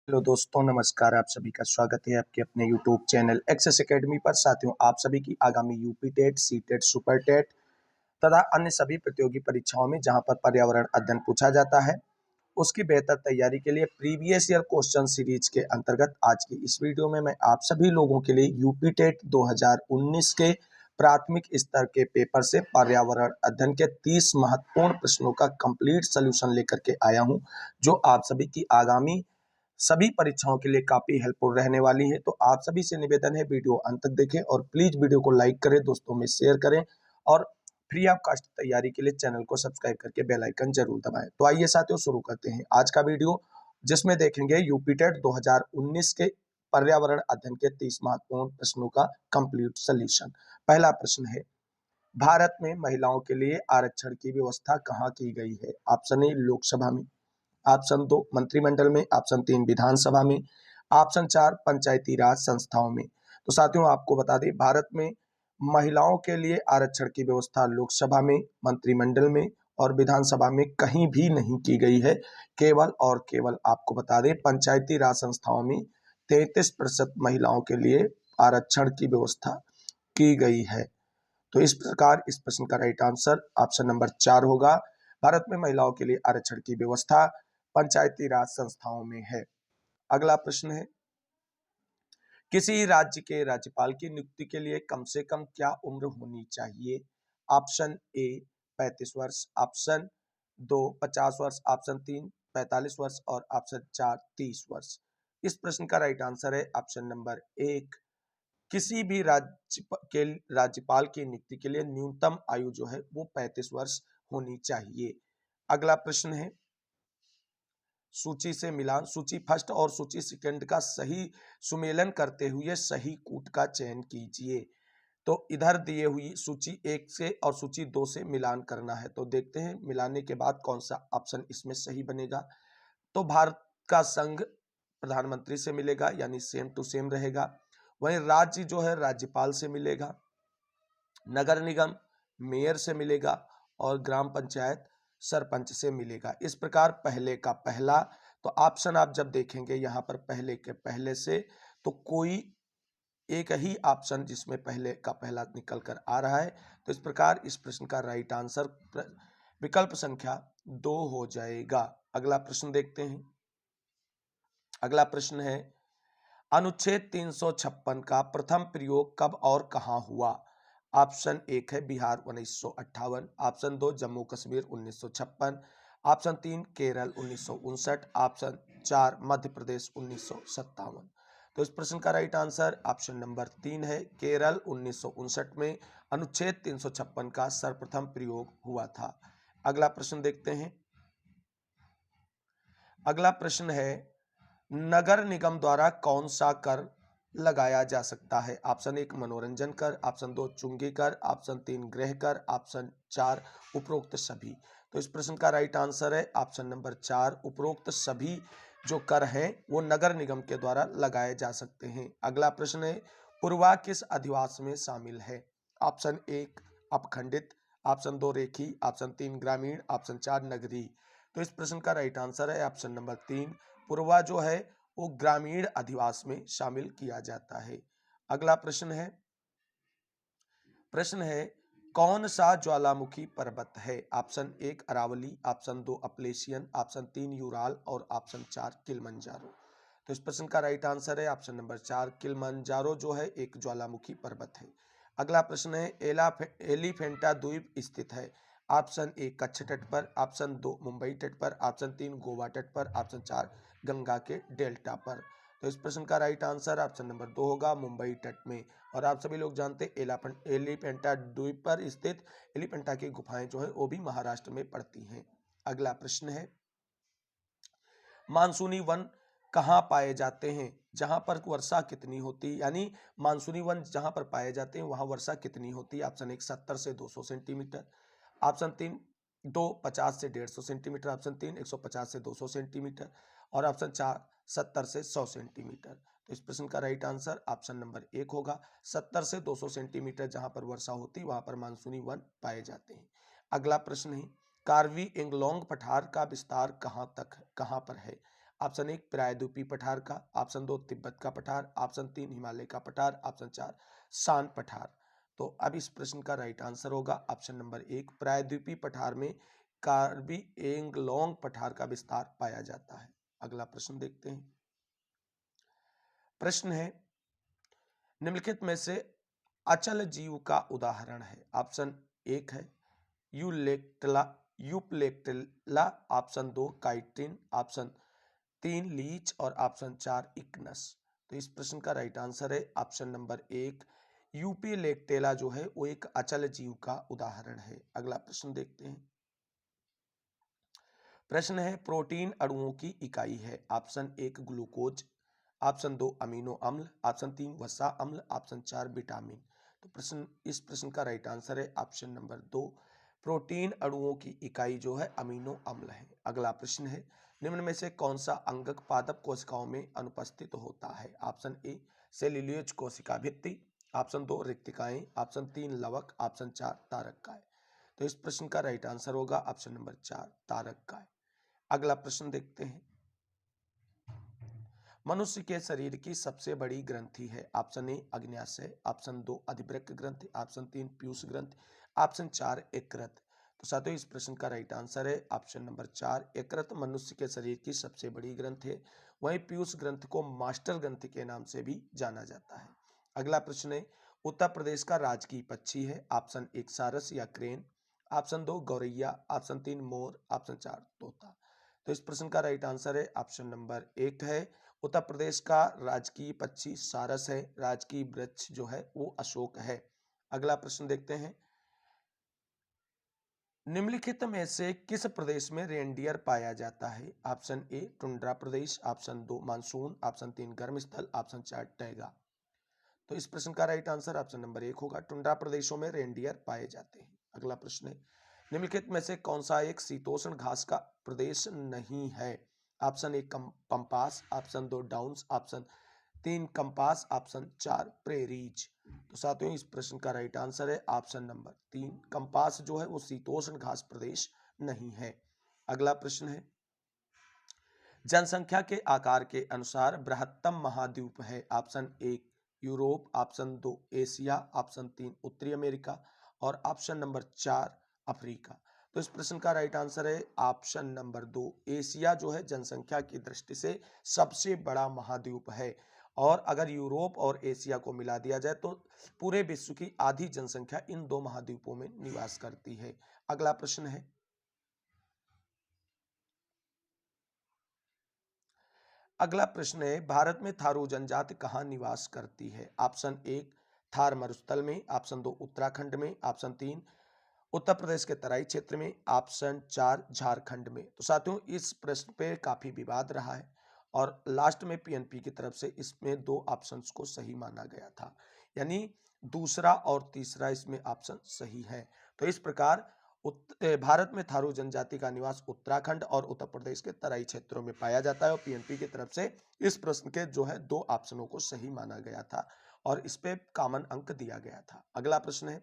Hello दोस्तों, नमस्कार। आप सभी का स्वागत है आपके अपने यूट्यूब चैनल एक्सेस एकेडमी पर। साथियों, आप सभी की आगामी UP TET, C TET, super TET तथा अन्य सभी प्रतियोगी परीक्षाओं में जहां पर पर्यावरण अध्ययन पूछा जाता है, उसकी बेहतर तैयारी के लिए प्रीवियस ईयर क्वेश्चन सीरीज के अंतर्गत आज की इस वीडियो में मैं आप सभी लोगों के लिए यूपी टेट 2019 के प्राथमिक स्तर के पेपर से पर्यावरण अध्ययन के 30 महत्वपूर्ण प्रश्नों का कंप्लीट सोल्यूशन लेकर के आया हूं, जो आप सभी की आगामी सभी परीक्षाओं के लिए काफी हेल्पफुल रहने वाली है। तो आप सभी से निवेदन है, वीडियो अंत तक देखें और प्लीज वीडियो को लाइक करें, दोस्तों में शेयर करें और फ्री ऑफ कॉस्ट तैयारी के लिए चैनल को सब्सक्राइब करके बेल आइकन जरूर दबाएं। तो आइए साथियों, शुरू करते हैं आज का वीडियो, जिसमें देखेंगे यूपी टेट 2019 के पर्यावरण अध्ययन के 30 महत्वपूर्ण प्रश्नों का कंप्लीट सोल्यूशन। पहला प्रश्न है, भारत में महिलाओं के लिए आरक्षण की व्यवस्था कहाँ की गई है? ऑप्शन ए लोकसभा में, ऑप्शन 2 मंत्रिमंडल में, ऑप्शन 3 विधानसभा में, ऑप्शन 4 पंचायती राज संस्थाओं में। तो साथियों, आपको बता दें, भारत में महिलाओं के लिए आरक्षण की व्यवस्था लोकसभा में, मंत्रिमंडल में और विधानसभा में कहीं भी नहीं की गई है। केवल और केवल आपको बता दें, पंचायती राज संस्थाओं में 33% महिलाओं के लिए आरक्षण की व्यवस्था की गई है। तो इस प्रकार इस प्रश्न का राइट आंसर ऑप्शन नंबर 4 होगा। भारत में महिलाओं के लिए आरक्षण की व्यवस्था पंचायती राज संस्थाओं में है। अगला प्रश्न है, किसी राज्य के राज्यपाल की नियुक्ति के लिए कम से कम क्या उम्र होनी चाहिए? ऑप्शन ए 35 वर्ष, ऑप्शन 2 50 वर्ष, ऑप्शन 3 45 वर्ष और ऑप्शन 4 30 वर्ष। इस प्रश्न का राइट आंसर है ऑप्शन नंबर 1। किसी भी राज्यपाल की नियुक्ति के लिए न्यूनतम आयु जो है वो 35 वर्ष होनी चाहिए। अगला प्रश्न है, सूची से मिलान, सूची फर्स्ट और सूची सेकंड का सही सुमेलन करते हुए सही कूट का चयन कीजिए। तो इधर दिए हुई सूची 1 से और सूची 2 से मिलान करना है। तो देखते हैं मिलाने के बाद कौन सा ऑप्शन इसमें सही बनेगा। तो भारत का संघ प्रधानमंत्री से मिलेगा, यानी सेम टू सेम रहेगा। वहीं राज्य जो है राज्यपाल से मिलेगा, नगर निगम मेयर से मिलेगा और ग्राम पंचायत सरपंच से मिलेगा। इस प्रकार पहले का पहला, तो ऑप्शन आप जब देखेंगे यहाँ पर पहले के पहले से, तो कोई एक ही ऑप्शन जिसमें पहले का पहला निकल कर आ रहा है। तो इस प्रकार इस प्रश्न का राइट आंसर विकल्प संख्या 2 हो जाएगा। अगला प्रश्न देखते हैं। अगला प्रश्न है, अनुच्छेद 356 का प्रथम प्रयोग कब और कहां हुआ? ऑप्शन 1 है Bihar 1958, option 2 Jammu Kashmir 1956, option 3 Kerala 1959, option 4 Madhya Pradesh 1957। तो इस प्रश्न का राइट आंसर ऑप्शन नंबर 3 है, केरल 1959 में अनुच्छेद 356 का सर्वप्रथम प्रयोग हुआ था। अगला प्रश्न देखते हैं। अगला प्रश्न है, नगर निगम द्वारा कौन सा कर लगाया जा सकता है? ऑप्शन 1 मनोरंजन कर, ऑप्शन 2 चुंगी कर, ऑप्शन 3 गृह कर, ऑप्शन 4 उपरोक्त सभी। तो इस प्रश्न का राइट आंसर है ऑप्शन नंबर 4, उपरोक्त सभी जो कर हैं वो नगर निगम के द्वारा लगाए जा सकते हैं। अगला प्रश्न है, पूर्वा किस अधिवास में शामिल है? ऑप्शन 1 अपखंडित, ऑप्शन 2 रेखी, ऑप्शन 3 ग्रामीण, ऑप्शन 4 नगरी। तो इस प्रश्न का राइट आंसर है ऑप्शन नंबर 3, पूर्वा जो है वो ग्रामीण अधिवास में शामिल किया जाता है। अगला प्रश्न है, कौन सा ज्वालामुखी पर्वत है? Option 1 Aravalli, option 2 Appalachian, option 3 Ural और ऑप्शन 4 किलिमंजारो। तो इस प्रश्न का राइट आंसर है ऑप्शन नंबर 4, किलिमंजारो जो है एक ज्वालामुखी पर्वत है। अगला प्रश्न है, एलिफेंटा द्वीप स्थित है? ऑप्शन 1 कच्छ तट पर, ऑप्शन 2 मुंबई तट पर, ऑप्शन 3 गोवा तट पर, ऑप्शन 4 गंगा के डेल्टा पर। तो इस प्रश्न का राइट आंसर ऑप्शन नंबर 2 होगा, मुंबई तट में। और आप सभी लोग जानते हैं एलिफेंटा द्वीप पर स्थित एलिफेंटा की गुफाएं जो है वो भी महाराष्ट्र में पड़ती हैं। अगला प्रश्न है, मानसूनी वन कहाँ पाए जाते हैं? जहां पर वर्षा कितनी होती है, यानी मानसूनी वन जहां पर पाए जाते हैं वहां वर्षा कितनी होती है? ऑप्शन 1 70 से 200 सेंटीमीटर, ऑप्शन 3 2 50 से 150 सेंटीमीटर, ऑप्शन 3 150 से 200 सेंटीमीटर और ऑप्शन 4 70 से 100 सेंटीमीटर। तो इस प्रश्न का राइट आंसर ऑप्शन नंबर 1 होगा, 70 से 200 सेंटीमीटर जहां पर वर्षा होती है वहां पर मानसूनी वन पाए जाते हैं। अगला प्रश्न है, कार्बी एंगलोंग पठार का विस्तार कहां पर है? ऑप्शन 1 प्रायद्वीपीय पठार का, ऑप्शन 2 तिब्बत का पठार, ऑप्शन 3 हिमालय का पठार, ऑप्शन 4 शान पठार। तो अब इस प्रश्न का राइट आंसर होगा ऑप्शन नंबर 1 प्रायद्वीपीय पठार में कार्बी एंगलोंग पठार का विस्तार पाया जाता है। अगला प्रश्न देखते हैं। प्रश्न है निम्नलिखित में से अचल जीव का उदाहरण है। ऑप्शन 1 है यूप्लेक्टिला, ऑप्शन 2 काइटिन, ऑप्शन 3 लीच और ऑप्शन 4 इक्नस। तो इस प्रश्न का राइट आंसर है ऑप्शन नंबर 1 यूप्लेक्टिला जो है वो एक अचल जीव का उदाहरण है। अगला प्रश्न देखते हैं। प्रश्न है प्रोटीन अणुओं की इकाई है। ऑप्शन 1 ग्लूकोज, ऑप्शन 2 अमीनो अम्ल, ऑप्शन 3 वसा अम्ल, ऑप्शन 4 विटामिन। तो इस प्रश्न का राइट आंसर है ऑप्शन नंबर 2 प्रोटीन अणुओं की इकाई जो है अमीनो अम्ल है। अगला प्रश्न है निम्न में से कौन सा अंगक पादप कोशिकाओं में अनुपस्थित होता है। ऑप्शन ए सेल्यूलोज कोशिका भित्ति, ऑप्शन 2 रिक्तिकाएं, ऑप्शन 3 लवक, ऑप्शन 4 तारककाय। तो इस प्रश्न का राइट आंसर होगा ऑप्शन नंबर 4 तारककाय। अगला प्रश्न देखते हैं। मनुष्य के शरीर की सबसे बड़ी ग्रंथि है। ऑप्शन ए अग्न्याशय, ऑप्शन 2 अधिवृक्क ग्रंथि, ऑप्शन 3 पीयूष ग्रंथि, ऑप्शन 4 यकृत। तो साथियों इस प्रश्न का राइट आंसर है ऑप्शन नंबर 4 यकृत मनुष्य के शरीर की सबसे बड़ी ग्रंथि है। वहीं पीयूष ग्रंथि को मास्टर ग्रंथि के नाम से भी जाना जाता है। अगला प्रश्न है उत्तर प्रदेश का राजकीय पक्षी है। ऑप्शन 1 सारस या क्रेन, ऑप्शन 2 गौरैया, ऑप्शन 3 मोर, ऑप्शन 4 तोता। तो इस प्रश्न का राइट आंसर है ऑप्शन नंबर 1 है उत्तर प्रदेश का राजकीय पक्षी सारस है। राजकीय वृक्ष जो है वो अशोक है। अगला प्रश्न देखते हैं। निम्नलिखित में से किस प्रदेश में रेनडियर पाया जाता है। Option A tundra Pradesh, option 2 monsoon, option 3 गर्म स्थल, ऑप्शन 4 टैगा। तो इस प्रश्न का राइट आंसर ऑप्शन नंबर 1 होगा टुंड्रा प्रदेशों में रेनडियर पाए जाते हैं। अगला प्रश्न है निम्नलिखित में से कौन सा एक शीतोष्ण घास का प्रदेश नहीं है। Option 1 pampas, option 2 downs, option 3 compass, option 4 prairies. तो साथियों इस प्रश्न का राइट आंसर है ऑप्शन नंबर 3 कंपास जो है वो शीतोष्ण घास प्रदेश नहीं है। अगला प्रश्न है जनसंख्या के आकार के अनुसार बृहत्तम महाद्वीप है। Option 1 Europe, option 2 Asia, option 3 उत्तरी अमेरिका और ऑप्शन नंबर 4 अफ्रीका। तो इस प्रश्न का राइट आंसर है ऑप्शन नंबर 2 एशिया जो है जनसंख्या की दृष्टि से सबसे बड़ा महाद्वीप है। और अगर यूरोप और एशिया को मिला दिया जाए तो पूरे विश्व की आधी जनसंख्या इन दो महाद्वीपों में निवास करती है। अगला प्रश्न है भारत में थारू जनजाति कहाँ निवास करती है। ऑप्शन 1 थार मरुस्थल में, ऑप्शन 2 उत्तराखंड में, ऑप्शन 3 उत्तर प्रदेश के तराई क्षेत्र में, ऑप्शन 4 झारखंड में। तो साथियों इस प्रश्न पे काफी विवाद रहा है और लास्ट में पीएनपी की तरफ से इसमें दो ऑप्शंस को सही माना गया था, यानी दूसरा और तीसरा इसमें ऑप्शन सही है। तो इस प्रकार भारत में थारू जनजाति का निवास उत्तराखंड और उत्तर प्रदेश के तराई क्षेत्रों में पाया जाता है और पीएनपी की तरफ से इस प्रश्न के जो है दो ऑप्शनों को सही माना गया था और इस पे कॉमन अंक दिया गया था। अगला प्रश्न है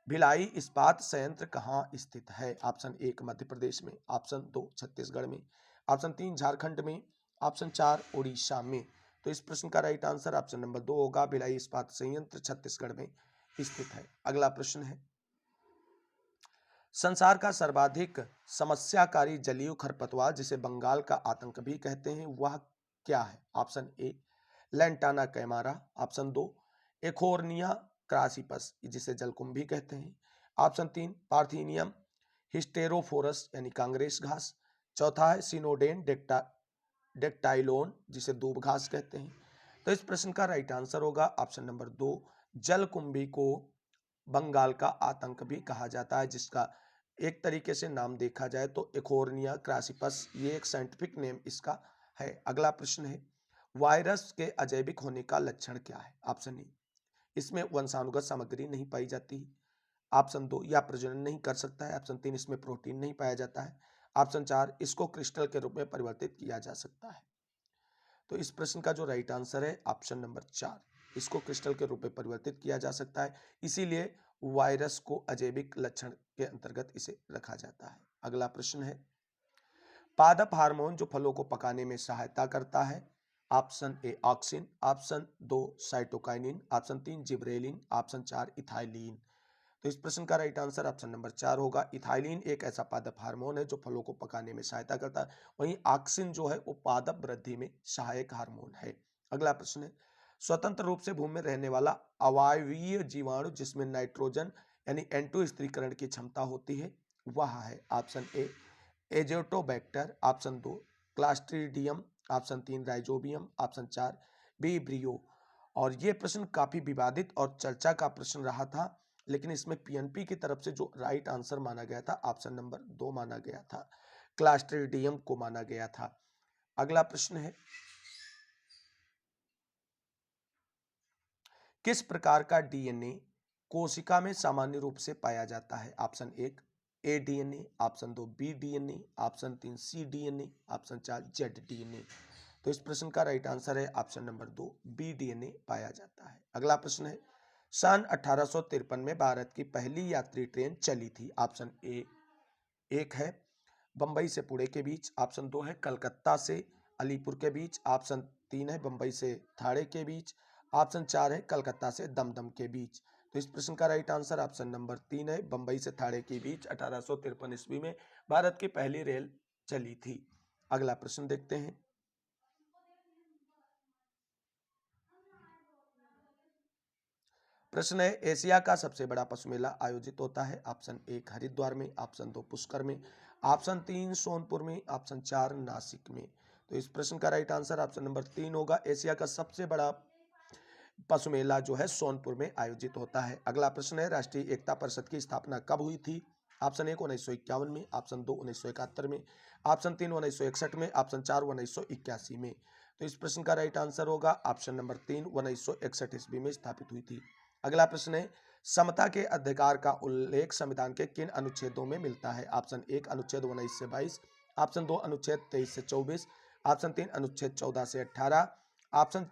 भिलाई इस्पात संयंत्र कहाँ स्थित है। ऑप्शन 1 मध्य प्रदेश में, ऑप्शन 2 छत्तीसगढ़ में, ऑप्शन 3 झारखंड में, ऑप्शन 4 उड़ीसा में। तो इस प्रश्न का राइट आंसर ऑप्शन नंबर 2 होगा भिलाई इस्पात संयंत्र छत्तीसगढ़ में स्थित है। अगला प्रश्न है संसार का सर्वाधिक समस्याकारी जलीय खरपतवार जिसे बंगाल का आतंक भी कहते हैं वह क्या है। Option A lantana camara, option 2 एकोर्निया क्रासिपस जिसे जलकुंभी कहते हैं, ऑप्शन 3 पार्थिनियम हिस्टेरोफोरस यानी कांग्रेस घास, चौथा है सिनोडेन डेक्टाइलोन जिसे दूब घास कहते हैं। तो इस प्रश्न का राइट आंसर होगा ऑप्शन नंबर 2 जलकुंभी को बंगाल का आतंक भी कहा जाता है, जिसका एक तरीके से नाम देखा जाए तो एकोर्निया क्रासिपस ये एक साइंटिफिक नेम इसका है। अगला प्रश्न है वायरस के अजैविक होने का लक्षण क्या है। ऑप्शन ए इसमें वंशानुगत सामग्री नहीं पाई जाती, ऑप्शन 2 या प्रजनन नहीं कर सकता है, ऑप्शन 3 इसमें प्रोटीन नहीं पाया जाता है, ऑप्शन 4 इसको क्रिस्टल के रूप में परिवर्तित किया जा सकता है। तो इस प्रश्न का जो राइट आंसर है ऑप्शन नंबर 4 इसको क्रिस्टल के रूप में परिवर्तित किया जा सकता है, इसीलिए वायरस को अजैविक लक्षण के अंतर्गत इसे रखा जाता है। अगला प्रश्न है पादप हार्मोन जो फलों को पकाने में सहायता करता है। Option A auxin, option 2 cytokinin, option 3 gibberellin, option 4 ethylene. तो इस प्रश्न का राइट आंसर ऑप्शन नंबर 4 होगा। इथाइलिन एक ऐसा पादप हार्मोन है जो फलों को पकाने में सहायता करता है। वहीं ऑक्सिन जो है वो पादप वृद्धि में सहायक हार्मोन है। अगला प्रश्न है, स्वतंत्र रूप से भूमि में रहने वाला अवायवीय जीवाणु जिसमें नाइट्रोजन यानी N2 स्त्रीकरण की क्षमता होती है वह है। Option A Azotobacter, option 2 Clostridium, option 3 rhizobium, option 4 बीब्रियो। और ये प्रश्न काफी विवादित और चर्चा का प्रश्न रहा था, लेकिन इसमें पीएनपी की तरफ से जो राइट आंसर माना गया था ऑप्शन नंबर 2 माना गया था, क्लास्ट्रीडियम को माना गया था। अगला प्रश्न है, किस प्रकार का डीएनए कोशिका में सामान्य रूप से पाया जाता है। Option 1 A DNA, option 2 B DNA, option 3 C DNA, option 4 Z DNA. तो इस प्रश्न का राइट आंसर है ऑप्शन नंबर 2 बी डीएनए पाया जाता है। अगला प्रश्न है, सन 1853 में भारत की पहली यात्री ट्रेन चली थी। ऑप्शन ए एक है बंबई से पुणे के बीच, ऑप्शन 2 है कलकत्ता से अलीपुर के बीच, ऑप्शन 3 है बंबई से थाणे के बीच, ऑप्शन 4 है कलकत्ता से दमदम के बीच। तो इस प्रश्न का राइट आंसर ऑप्शन नंबर 3 है बंबई से थाणे के बीच 1853 ईस्वी में भारत की पहली रेल चली थी। अगला प्रश्न देखते हैं, प्रश्न है, एशिया का सबसे बड़ा पशु मेला आयोजित होता है। ऑप्शन 1 हरिद्वार में, ऑप्शन 2 पुष्कर में, ऑप्शन 3 सोनपुर में, ऑप्शन 4 नासिक में। तो इस प्रश्न का राइट आंसर ऑप्शन नंबर 3 होगा। एशिया का सबसे बड़ा पशु मेला जो है सोनपुर में आयोजित होता है। अगला प्रश्न है, राष्ट्रीय एकता परिषद की स्थापना कब हुई थी। ऑप्शन 1 1951 में, ऑप्शन 2 1971 में, ऑप्शन 3 1961 में, ऑप्शन 4 1981 में। तो इस प्रश्न का राइट आंसर होगा ऑप्शन नंबर 3 1961 ईस्वी में स्थापित हुई थी। अगला प्रश्न है, समता के अधिकार का उल्लेख संविधान के किन अनुच्छेदों में मिलता है। ऑप्शन 1 अनुच्छेद 19 से 22, ऑप्शन 2 अनुच्छेद 23 से 24, ऑप्शन 3 अनुच्छेद 14 से 18, ऑप्शन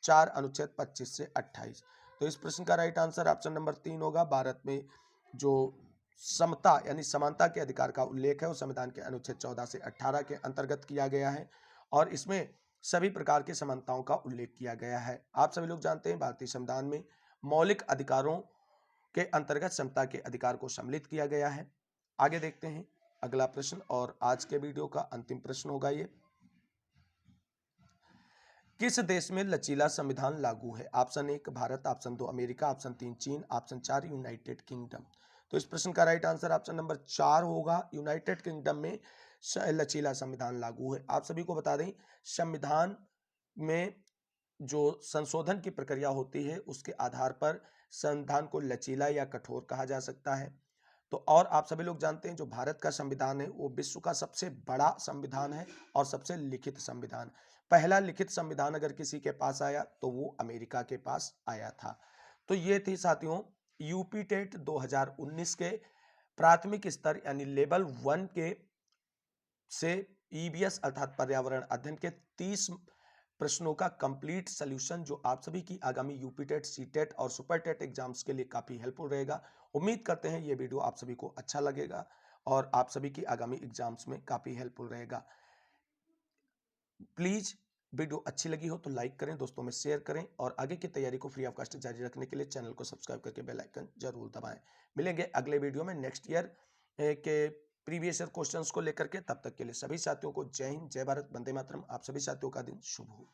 4 अनुच्छेद 25 से 28। तो इस प्रश्न का राइट आंसर ऑप्शन नंबर 3 होगा। भारत में जो समता यानी समानता के अधिकार का उल्लेख है वो संविधान के अनुच्छेद 14 से 18 के अंतर्गत किया गया है और इसमें सभी प्रकार की समानताओं का उल्लेख किया गया है। आप सभी लोग जानते हैं भारतीय संविधान में मौलिक अधिकारों के अंतर्गत समता के अधिकार को सम्मिलित किया गया है। आगे देखते हैं अगला प्रश्न और आज के वीडियो का अंतिम प्रश्न होगा ये, किस देश में लचीला संविधान लागू है। Option 1 Bharat, option 2 America, option 3 चीन, ऑप्शन 4 यूनाइटेड किंगडम। तो इस प्रश्न का राइट आंसर ऑप्शन नंबर 4 होगा। यूनाइटेड किंगडम में लचीला संविधान लागू है। आप सभी को बता दें, संविधान में जो संशोधन की प्रक्रिया होती है उसके आधार पर संविधान को लचीला या कठोर कहा जा सकता है। तो और आप सभी लोग जानते हैं जो भारत का संविधान है वो विश्व का सबसे बड़ा संविधान है और सबसे लिखित संविधान। पहला लिखित संविधान अगर किसी के पास आया तो वो अमेरिका के पास आया था। तो ये थी साथियों यूपी टेट 2019 के प्राथमिक स्तर यानी लेवल 1 के से ईबीएस अर्थात पर्यावरण अध्ययन के 30 प्रश्नों का कंप्लीट सॉल्यूशन जो आप सभी की आगामी यूपी टेट, सी टेट और सुपर टेट एग्जाम्स के लिए काफी हेल्पफुल रहेगा। उम्मीद करते हैं ये वीडियो आप सभी को अच्छा लगेगा और आप सभी की आगामी एग्जाम्स में काफी हेल्पफुल रहेगा। प्लीज वीडियो अच्छी लगी हो तो लाइक करें, दोस्तों में शेयर करें और आगे की तैयारी को फ्री ऑफ कॉस्ट जारी रखने के लिए चैनल को सब्सक्राइब करके बेल आइकन जरूर दबाएं। मिलेंगे अगले वीडियो में नेक्स्ट ईयर के प्रीवियस ईयर क्वेश्चंस को लेकर के। तब तक के लिए सभी साथियों को जय हिंद, जय भारत, वंदे मातरम। आप सभी साथियों का दिन शुभ हो।